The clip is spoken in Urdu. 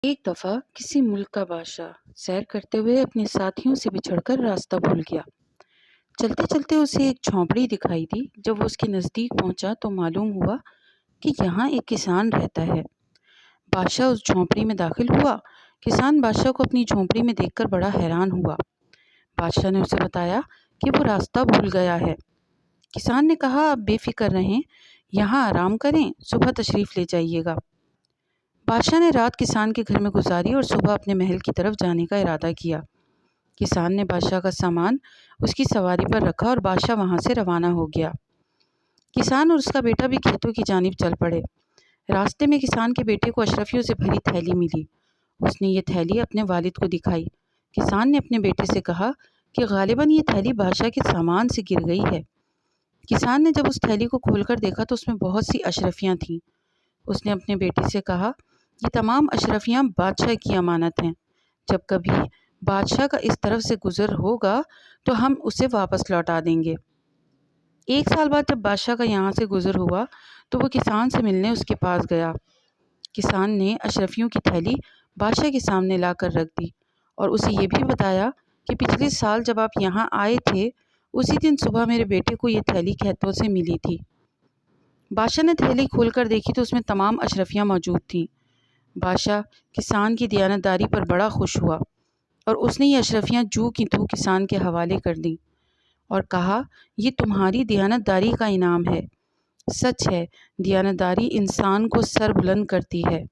ایک دفعہ کسی ملک کا بادشاہ سیر کرتے ہوئے اپنے ساتھیوں سے بچھڑ کر راستہ بھول گیا۔ چلتے چلتے اسے ایک جھونپڑی دکھائی دی۔ جب وہ اس کے نزدیک پہنچا تو معلوم ہوا کہ یہاں ایک کسان رہتا ہے۔ بادشاہ اس جھونپڑی میں داخل ہوا۔ کسان بادشاہ کو اپنی جھونپڑی میں دیکھ کر بڑا حیران ہوا۔ بادشاہ نے اسے بتایا کہ وہ راستہ بھول گیا ہے۔ کسان نے کہا، آپ بے فکر رہیں، یہاں آرام کریں، صبح تشریف لے جائیے گا۔ بادشاہ نے رات کسان کے گھر میں گزاری اور صبح اپنے محل کی طرف جانے کا ارادہ کیا۔ کسان نے بادشاہ کا سامان اس کی سواری پر رکھا اور بادشاہ وہاں سے روانہ ہو گیا۔ کسان اور اس کا بیٹا بھی کھیتوں کی جانب چل پڑے۔ راستے میں کسان کے بیٹے کو اشرفیوں سے بھری تھیلی ملی۔ اس نے یہ تھیلی اپنے والد کو دکھائی۔ کسان نے اپنے بیٹے سے کہا کہ غالباً یہ تھیلی بادشاہ کے سامان سے گر گئی ہے۔ کسان نے جب اس تھیلی کو کھول کر دیکھا تو اس میں بہت سی اشرفیاں تھیں۔ اس نے اپنے بیٹے سے کہا، یہ تمام اشرفیاں بادشاہ کی امانت ہیں۔ جب کبھی بادشاہ کا اس طرف سے گزر ہوگا تو ہم اسے واپس لوٹا دیں گے۔ 1 سال بعد جب بادشاہ کا یہاں سے گزر ہوا تو وہ کسان سے ملنے اس کے پاس گیا۔ کسان نے اشرفیوں کی تھیلی بادشاہ کے سامنے لا کر رکھ دی اور اسے یہ بھی بتایا کہ پچھلے سال جب آپ یہاں آئے تھے اسی دن صبح میرے بیٹے کو یہ تھیلی کھیتوں سے ملی تھی۔ بادشاہ نے تھیلی کھول کر دیکھی تو اس میں تمام اشرفیاں موجود تھیں۔ بادشاہ کسان کی دیانتداری پر بڑا خوش ہوا اور اس نے یہ اشرفیاں جو کی توں کسان کے حوالے کر دیں اور کہا، یہ تمہاری دیانتداری کا انعام ہے۔ سچ ہے، دیانتداری انسان کو سر بلند کرتی ہے۔